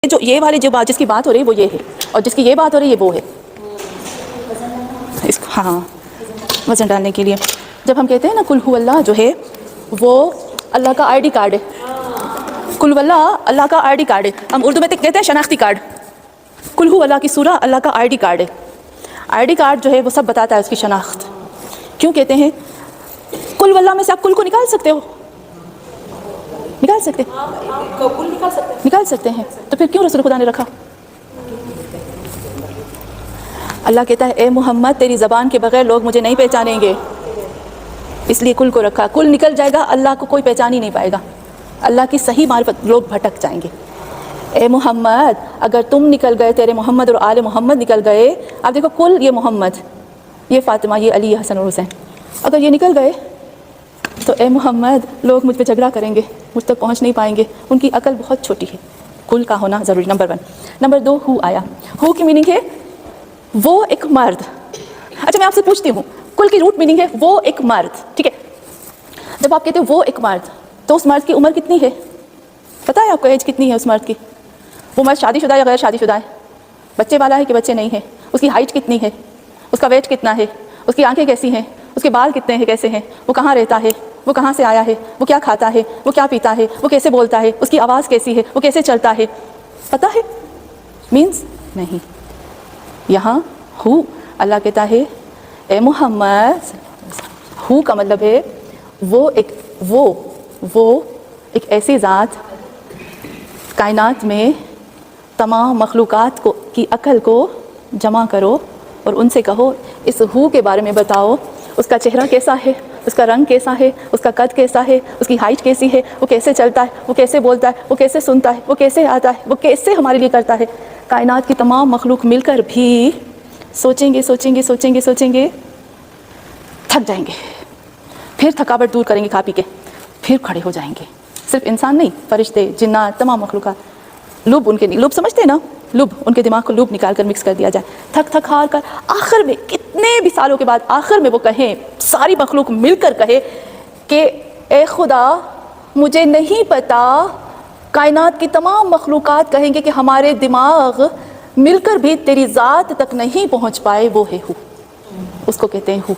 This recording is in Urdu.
جو یہ والی جو بات جس کی بات ہو رہی ہے وہ یہ ہے، اور جس کی یہ بات ہو رہی ہے وہ ہے. اس کو ہاں وزن ڈالنے کے لیے جب ہم کہتے ہیں نا کل ہو اللہ جو ہے وہ اللہ کا آئی ڈی کارڈ ہے. کل ہو اللہ اللہ کا آئی ڈی کارڈ ہے. ہم اردو میں کہتے ہیں شناختی کارڈ. کل ہو اللہ کی سورہ اللہ کا آئی ڈی کارڈ ہے. آئی ڈی کارڈ جو ہے وہ سب بتاتا ہے اس کی شناخت. کیوں کہتے ہیں کل ہو اللہ میں سے آپ کل کو نکال سکتے ہو؟ نکال سکتے نکال سکتے ہیں. تو پھر کیوں رسول خدا نے رکھا؟ اللہ کہتا ہے اے محمد تیری زبان کے بغیر لوگ مجھے نہیں پہچانیں گے، اس لیے کل کو رکھا. کل نکل جائے گا اللہ کو کوئی پہچان ہی نہیں پائے گا. اللہ کی صحیح معرفت لوگ بھٹک جائیں گے. اے محمد اگر تم نکل گئے، تیرے محمد اور آل محمد نکل گئے، آپ دیکھو کل یہ محمد، یہ فاطمہ، یہ علی، یہ حسن اور حسین، اگر یہ نکل گئے تو اے محمد لوگ مجھ پہ جھگڑا کریں گے، مجھ تک پہنچ نہیں پائیں گے. ان کی عقل بہت چھوٹی ہے. کل کا ہونا ضروری، نمبر 1. نمبر 2 ہو آیا. ہو کی میننگ ہے وہ ایک مرد. اچھا میں آپ سے پوچھتی ہوں کل کی روٹ میننگ ہے وہ ایک مرد، ٹھیک ہے؟ جب آپ کہتے ہیں وہ ایک مرد تو اس مرد کی عمر کتنی ہے؟ پتہ ہے آپ کو ایج کتنی ہے اس مرد کی؟ وہ مرد شادی شدہ یا غیر شادی شدہ ہے؟ بچے والا ہے کہ بچے نہیں ہیں؟ اس کی ہائٹ کتنی ہے؟ اس کا ویٹ کتنا ہے؟ اس کی آنکھیں کیسی ہیں؟ اس کے بال کتنے ہیں، کیسے ہیں؟ وہ کہاں رہتا ہے؟ وہ کہاں سے آیا ہے؟ وہ کیا کھاتا ہے؟ وہ کیا پیتا ہے؟ وہ کیسے بولتا ہے؟ اس کی آواز کیسی ہے؟ وہ کیسے چلتا ہے؟ پتہ ہے؟ مینس نہیں. یہاں ہو اللہ کہتا ہے اے محمد، ہو کا مطلب ہے وہ ایک ایسی ذات کائنات میں تمام مخلوقات کی عقل کو جمع کرو اور ان سے کہو اس ہو کے بارے میں بتاؤ، اس کا چہرہ کیسا ہے، اس کا رنگ کیسا ہے، اس کا قد کیسا ہے، اس کی ہائٹ کیسی ہے، وہ کیسے چلتا ہے، وہ کیسے بولتا ہے، وہ کیسے سنتا ہے، وہ کیسے آتا ہے، وہ کیسے ہمارے لیے کرتا ہے. کائنات کی تمام مخلوق مل کر بھی سوچیں گے سوچیں گے سوچیں گے سوچیں گے، تھک جائیں گے، پھر تھکاوٹ دور کریں گے کھا پی کے، پھر کھڑے ہو جائیں گے. صرف انسان نہیں، فرشتے، جنات، تمام مخلوقات. لوب ان کے لوب سمجھتے ہیں نا، لوب ان کے دماغ کو لوب نکال کر مکس کر دیا جائے، تھک تھک ہار کر آخر میں کتنے بھی سالوں کے بعد آخر میں وہ کہیں، ساری مخلوق مل کر کہے کہ اے خدا مجھے نہیں پتا. کائنات کی تمام مخلوقات کہیں گے کہ ہمارے دماغ مل کر بھی تیری ذات تک نہیں پہنچ پائے. وہ ہے ہو، اس کو کہتے ہیں ہو.